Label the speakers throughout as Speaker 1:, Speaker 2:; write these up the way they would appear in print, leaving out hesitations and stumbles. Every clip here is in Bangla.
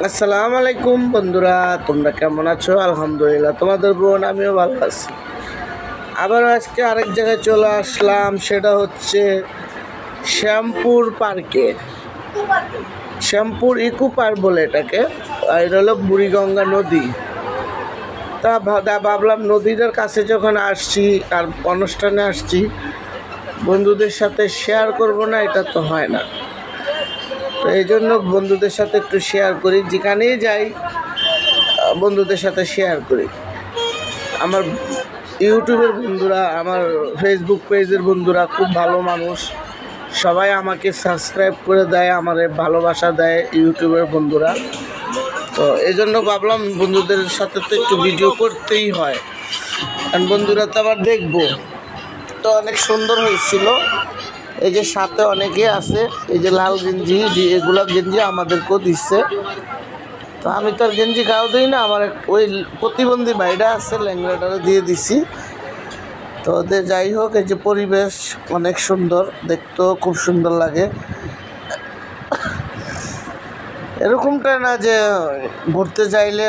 Speaker 1: আসসালামু আলাইকুম বন্ধুরা, তোমরা কেমন আছো? আলহামদুলিল্লাহ, তোমাদের বোন আমিও ভালো আছি। আবার আজকে আরেক জায়গায় চলে আসলাম, সেটা হচ্ছে শ্যামপুর পার্কে। শ্যামপুর ইকো পার্ক বলে এটাকে। আর এটা হলো বুড়িগঙ্গা নদী। ভাবলাম নদীটার কাছে যখন আসছি আর অনুষ্ঠানে আসছি, বন্ধুদের সাথে শেয়ার করব না, এটা তো হয় না। তো এই জন্য বন্ধুদের সাথে একটু শেয়ার করি, যেখানেই যাই বন্ধুদের সাথে শেয়ার করি। আমার ইউটিউবের বন্ধুরা, আমার ফেসবুক পেজের বন্ধুরা খুব ভালো মানুষ, সবাই আমাকে সাবস্ক্রাইব করে দেয়, আমার ভালোবাসা দেয় ইউটিউবের বন্ধুরা। তো এই জন্য ভাবলাম বন্ধুদের সাথে তো একটু ভিডিও করতেই হয়, কারণ বন্ধুরা তো আবার দেখবো। তো অনেক সুন্দর হয়েছিল। এই যে সাথে অনেকে আছে, এই যে লাল গেঞ্জি, এগুলো গেঞ্জি আমাদেরকেও দিচ্ছে। তো আমি তো আর গেঞ্জি গাও দিই না, আমার ওই প্রতিবন্ধী ভাইটা আছে, ল্যাংড়াটারে দিয়ে দিছি। তো ওদের যাই হোক, এই যে পরিবেশ অনেক সুন্দর, দেখতেও খুব সুন্দর লাগে। এরকমটা না যে ঘুরতে যাইলে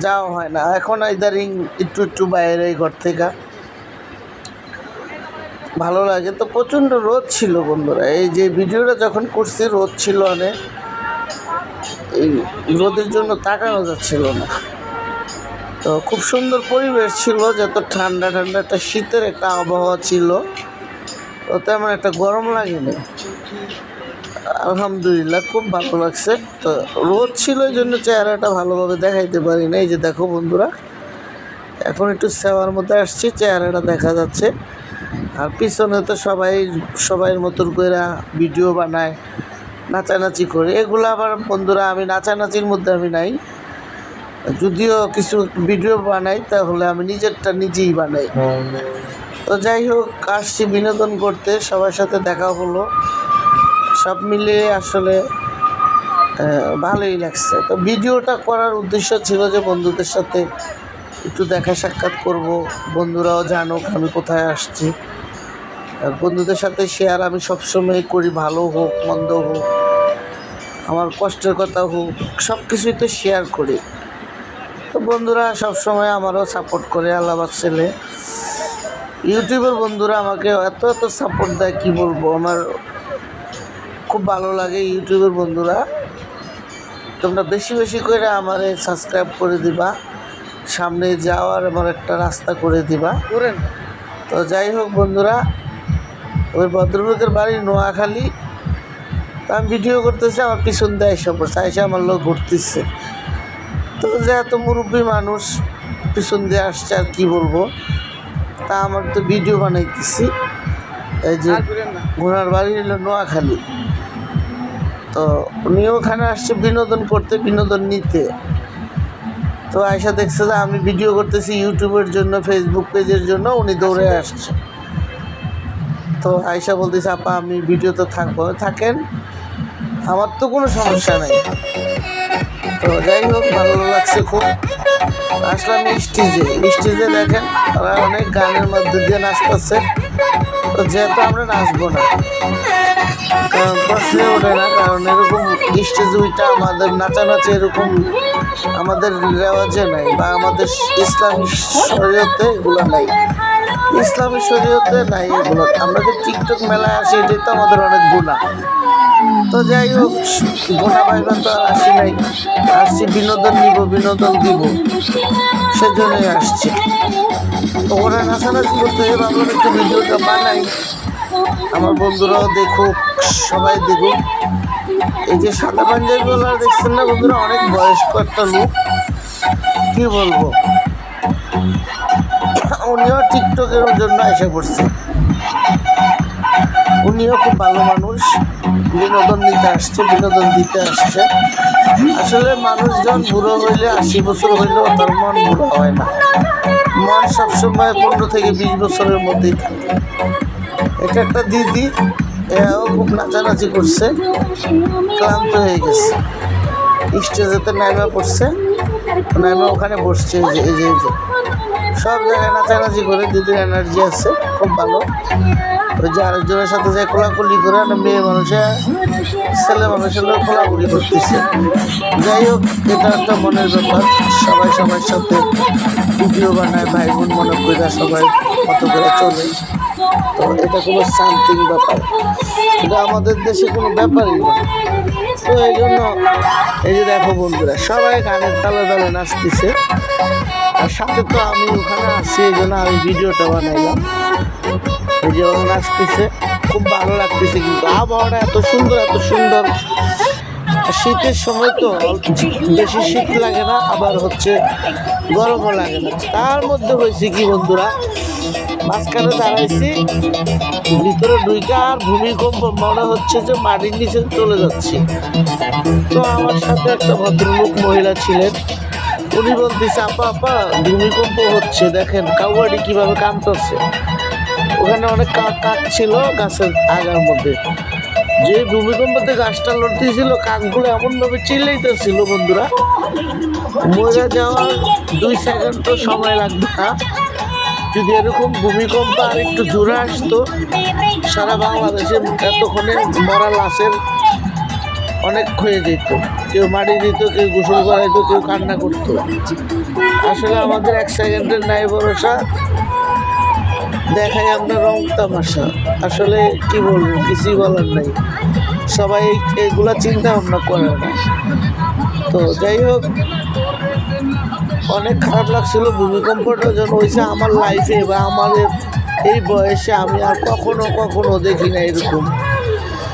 Speaker 1: যাওয়া হয় না, এখন ইদারিং একটু বাইরে ঘর থেকে ভালো লাগে। তো প্রচণ্ড রোদ ছিল বন্ধুরা, এই যে ভিডিওটা যখন করছি রোদ ছিল অনেক, এই রোদের জন্য তাকানো যাচ্ছিল না। তো খুব সুন্দর পরিবেশ ছিল, যত ঠান্ডা ঠান্ডা একটা শীতের একটা আবহাওয়া ছিল, তো তেমন একটা গরম লাগেনি। আলহামদুলিল্লাহ খুব ভালো লাগছে। তো রোদ ছিল এই জন্য চেহারাটা ভালোভাবে দেখাইতে পারি না। এই যে দেখো বন্ধুরা, এখন একটু সেওয়ার মধ্যে আসছি, চেহারাটা দেখা যাচ্ছে। আর পিছনে তো সবাই মতন করে ভিডিও বানায়, নাচানাচি করে। এগুলো আবার বন্ধুরা, আমি নাচানাচির মধ্যে আমি নাই, যদিও কিছু ভিডিও বানাই তাহলে আমি নিজেরটা নিজেই বানাই। তো যাই হোক, আসছি বিনোদন করতে, সবার সাথে দেখা হলো, সব মিলিয়ে আসলে ভালোই লাগছে। তো ভিডিওটা করার উদ্দেশ্য ছিল যে বন্ধুদের সাথে একটু দেখা সাক্ষাৎ করব, বন্ধুরাও জানুক আমি কোথায় আসছি। আর বন্ধুদের সাথে শেয়ার আমি সবসময় করি, ভালো হোক মন্দ হোক, আমার কষ্টের কথা হোক, সব কিছুই তো শেয়ার করি। তো বন্ধুরা সবসময় আমারও সাপোর্ট করে, আল্লাহ ছেলে ইউটিউবের বন্ধুরা আমাকে এত সাপোর্ট দেয়, কি বলবো। আমার খুব ভালো লাগে ইউটিউবের বন্ধুরা। তোমরা বেশি করে আমারে সাবস্ক্রাইব করে দিবা, সামনে যাওয়ার আমার একটা রাস্তা করে দিবা। তো যাই হোক বন্ধুরা, ওই ভদ্রলোকের বাড়ি নোয়াখালী। তা আমি ভিডিও করতেছি, আমার পিছন দিয়ে এসে পড়ছে, এসে আমার লোক ঘুরতেছে। তো যে এত মুরব্বী মানুষ পিছন দিয়ে আসছে, আর কি বলবো। তা আমার তো ভিডিও বানাইতেছি। এই যে ঘোড়ার বাড়ি হলো নোয়াখালী। তো উনি ওখানে আসছে বিনোদন করতে, বিনোদন নিতে। তো আয়সা দেখছে যে আমি ভিডিও করতেছি ইউটিউবের জন্য, ফেসবুক পেজের জন্য, উনি দৌড়ে আসছে। তো আয়সা বলতেছে, আপা আমি ভিডিওতে থাকবো। থাকেন, আমার তো কোনো সমস্যা নেই। তো যাই হোক, ভালো লাগছে খুব। আসলাম স্টেজে দেখেন তারা অনেক গানের মধ্যে দিয়ে নাচতেছে। তো যেহেতু আমরা নাচবো না, কারণ প্রশ্নে ওঠে না, কারণ এরকম স্টেজে ওইটা আমাদের নাচানাচি এরকম আমাদের রেওয়াজে নাই, বা আমাদের ইসলামী শরীয়তে এগুলো নাই, ইসলামী শরীয়তে নাই এগুলো। আমরা যে টিকটক মেলায় আসি, এটাই তো আমাদের অনেক গুনাহ। তো যাই হোক, গুনাহ ভাইবা তো আর আসি নাই, আসছি বিনোদন নিব, বিনোদন দিব, সেজন্যই আসছি। তো ওরা নাচানাচি করতে ভাবলাম একটু ভিডিওটা বানাই, আমার বন্ধুরাও দেখুক, সবাই দেখুক। এই যে সাদা পাঞ্জাবিওয়ালা দেখছেন না বন্ধুরা, অনেক বয়স্ক একটা লোক, কি বলবো। উনিও টিকটকের জন্য এসে পড়ছে। উনিও খুব ভালো মানুষ, বিনোদন দিতে আসছে। আসলে মানুষজন বুড়ো হইলে, 80 বছর হইলেও তার মন বুড়ো হয় না, মন সবসময় 15 থেকে 20 বছরের মধ্যেই থাকে। এটা একটা দিদি, এও খুব নাচানাচি করছে, ক্লান্ত হয়ে গেছে, স্টেজেতে নাইমা পড়ছে, নাইমা ওখানে বসছে। এই যে সব জায়গায় নাচানাচি করে, দিদির এনার্জি আছে, খুব ভালো। ওই যে আরেকজনের সাথে যে কোলাকুলি করে না, মেয়ে মানুষের ছেলে মানুষের লোক কোলাকুলি করতেছে। যাই হোক, এটা একটা মনের ব্যাপার, সবাই সবার সাথে ভিডিও বানায়, ভাই বোন মনে করে সবাই মতো করে চলে। তো এটা কোনো সামথিং ব্যাপার, এটা আমাদের দেশে কোনো ব্যাপারই না। তো এই জন্য এই যে দেখো বন্ধুরা, সবাই গানের তালে তালে নাচতেছে, আর সাথে তো আমি ওখানে আছি, এই জন্য আমি ভিডিওটা বানাইলাম। এই যে ওরা নাচতেছে, খুব ভালো লাগতেছে, কিন্তু আবহাওয়াটা এত সুন্দর এত সুন্দর। শীতের সময় তো বেশি শীত লাগে না, আবার হচ্ছে গরমও লাগে না। তার মধ্যে হয়েছে কি বন্ধুরা, মাঝখানে দাঁড়াইছি, ভিতরে ঢুইকা আর ভূমিকম্প মনে হচ্ছে যে মাটির নিচে চলে যাচ্ছি। তো আমার সাথে একটা ভদ্রলোক মহিলা ছিলেন, উনি বলতেছে, আপা আপা ভূমিকম্প হচ্ছে, দেখেন কাউয়াড়ি কিভাবে কাঁপতেছে। ওখানে অনেক কাক ছিল গাছের আগার মধ্যে, যে ভূমিকম্পতে গাছটা লড়তেছিল, কাকগুলো এমনভাবে চিল্লাইতেছিল বন্ধুরা, মরে যাওয়ার 2 সেকেন্ডও সময় লাগবে না। যদি এরকম ভূমিকম্প আর একটু জোরে আসতো, সারা বাংলাদেশে এতক্ষণে মরা লাশের অনেক হয়ে যেত। কেউ মাটি দিত, কেউ গোসল করাইতো, কেউ কান্না করতো। আসলে আমাদের 1 সেকেন্ডের নাই ভরসা, দেখাই আমরা রং তামাশা। আসলে কি বলবো, কিছুই বলার নাই, সবাই এগুলা চিন্তা ভাবনা করে না। তো যাই হোক, অনেক খারাপ লাগছিল। ভূমিকম্পটা যখন হয়েছে আমার লাইফে বা আমার এই বয়সে, আমি আর কখনো দেখি না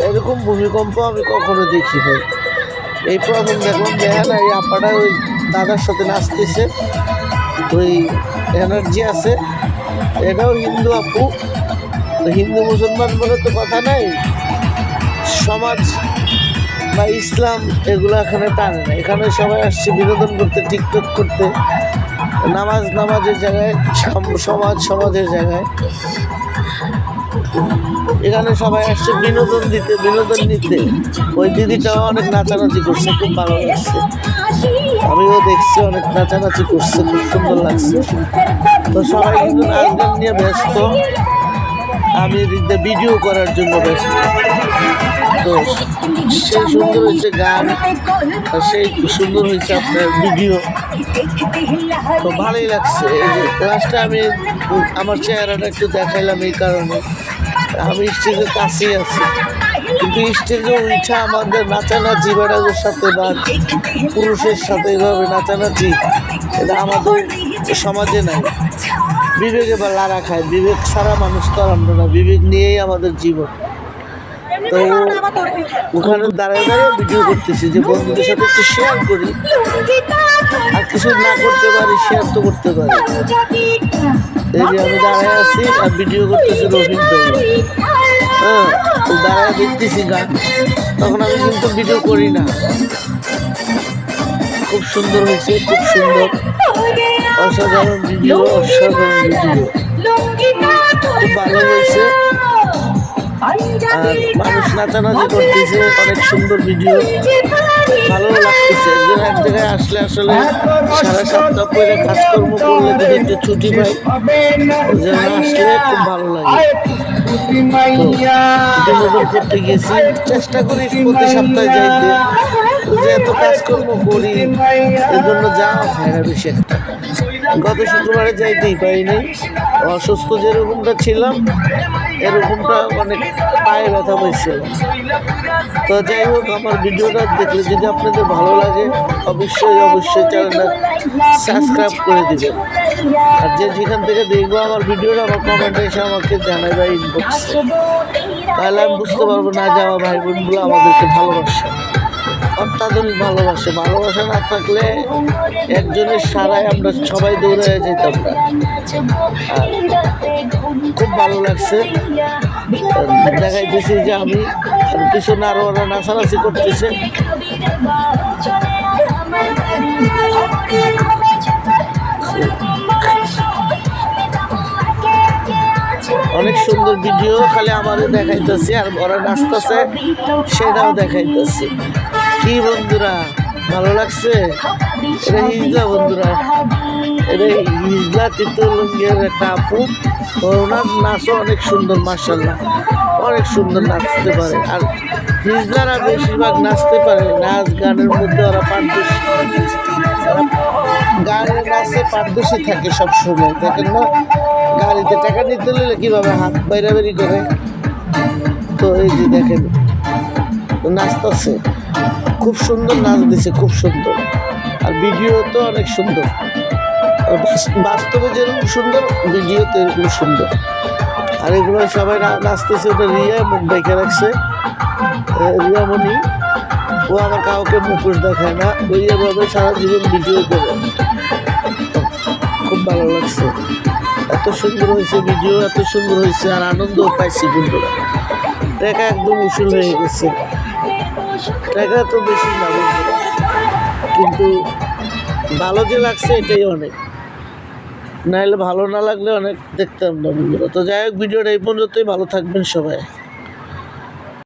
Speaker 1: এরকম ভূমিকম্প আমি কখনো দেখি নাই। এই প্রথম দেখলাম। দেখেন এই আপাটা ওই দাদার সাথে নাচতেছে, ওই এনার্জি আছে। এটাও হিন্দু আপু, হিন্দু মুসলমান বলে তো কথা নাই, সমাজ বা ইসলাম এগুলো এখানে টানে না। এখানে সবাই আসছে বিনোদন করতে, টিকটক করতে, নামাজের জায়গায়, সমাজের জায়গায়। এখানে সবাই আসছে বিনোদন নিতে। ওই দিদিটাও অনেক নাচানাচি করছে, খুব ভালো লাগছে। আমিও দেখছি অনেক নাচানাচি করছে, খুব সুন্দর লাগছে। তো সবাই কিন্তু নাচ গান নিয়ে ব্যস্ত, আমি এদিক দিয়ে ভিডিও করার জন্য ব্যস্ত। তো সেই সুন্দর হয়েছে গান, আর সেই সুন্দর হয়েছে আপনার ভিডিও, তো ভালোই লাগছে। এই যে লাস্টে আমি আমার চেহারাটা একটু দেখাইলাম এই কারণে, আমি স্টেজের কাছেই আছি, কিন্তু স্টেজে উঠা আমাদের নাচানাচি বেড়াদের সাথে বা পুরুষের সাথে এইভাবে নাচানাচি, এটা আমাদের সমাজে নাই। বিবেকে বা লাড়া খায়, বিবেক ছাড়া মানুষ তো আর আমরা না, বিবেক নিয়েই আমাদের জীবন। তো ওখানে দাঁড়ায় ভিডিও করতেছি, যে বন্ধুদের সাথে একটু শেয়ার করি, আর কিছু না করতে পারি শেয়ার তো করতে পারি। এই যে আমি দাঁড়ায় আছি আর ভিডিও করতেছি রবীন্দ্র, হ্যাঁ, দাঁড়ায় দেখতেছি গান, তখন আমি কিন্তু ভিডিও করি না। খুব সুন্দর হয়েছে, খুব সুন্দর, অসাধারণ ভিডিও, খুব ভালো হয়েছে। আর মানুষ নাচানাচি করতেছে, অনেক সুন্দর ভিডিও, ভালো লাগতেছে। একজন এক জায়গায় আসলে সারা সপ্তাহ পরে কাজকর্ম করলে যদি একটু ছুটি পাই, আসলে খুব ভালো লাগে। বিনোদন করতে গেছি, চেষ্টা করি প্রতি সপ্তাহে যাইতে, যে এত কাজকর্ম করি এর জন্য যাওয়া হয় না বেশি একটা। গত শুক্রবারে যাইতেই পারিনি, অসুস্থ যেরকমটা ছিলাম এরকমটা অনেক পায়ে ব্যথা হয়েছিল। তো যাই হোক, আমার ভিডিওটা দেখলে যদি আপনাদের ভালো লাগে, অবশ্যই চ্যানেলটা সাবস্ক্রাইব করে দিবেন। আর যেখান থেকে দেখবো আমার ভিডিওটা, আমার কমেন্টে এসে আমাকে জানাবে ইনবক্সে, তাহলে আমি বুঝতে পারবো না যে আমার ভাই বোনগুলো আমাদেরকে ভালোবাসে, অত্যাধুনিক ভালোবাসা না থাকলে একজনের সারায় আমরা সবাই দৌড়ে যেতাম না। খুব ভালো লাগছে, দেখাইতেছি যে আমি পিছনে আরো ওরা নাচানাচি করতেছে। অনেক সুন্দর ভিডিও, খালি আমারও দেখাইতেছি আর ওরা নাচতেছে সেটাও দেখাইতেছি। কি বন্ধুরা, ভালো লাগছে? এটা হিজলা বন্ধুরা, এটা হিজলা চিত্রলঙ্গের একটা আপু। ওনার নাচও অনেক সুন্দর, মার্শাল্লাহ অনেক সুন্দর নাচতে পারে। আর হিজলারা বেশিরভাগ নাচতে পারে, নাচ গানের মধ্যে ওরা পারদর্শী, গানের নাচে পারদর্শী থাকে সবসময়। দেখেন না, গাড়িতে টাকা নিতে হলে কীভাবে হাত বাইরাবারি করে। তো এই যে দেখেন নাচতেছে, খুব সুন্দর নাচ দিছে, খুব সুন্দর। আর ভিডিও তো অনেক সুন্দর, বাস্তবে যেরকম সুন্দর ভিডিওতে এরকম সুন্দর। আর এগুলো সবাই নাচতেছে। ওটা রিয়া মুখ দেখে রাখছে, রিয়ামণি। ও আবার কাউকে মুখোশ দেখায় না, ওই এভাবে সারা জীবন ভিডিও করে। খুব ভালো লাগছে, এত সুন্দর হয়েছে ভিডিও, এত সুন্দর হয়েছে। আর আনন্দও পাইছি বন্ধুরা। টাকা একদম উসুল হয়ে গেছে, টাকা তো বেশি না বন্ধুরা, কিন্তু ভালো যে লাগছে এটাই অনেক। নাহলে ভালো না লাগলে অনেক দেখতাম না বন্ধুরা। তো যাই হোক, ভিডিওটা এই পর্যন্তই। ভালো থাকবেন সবাই।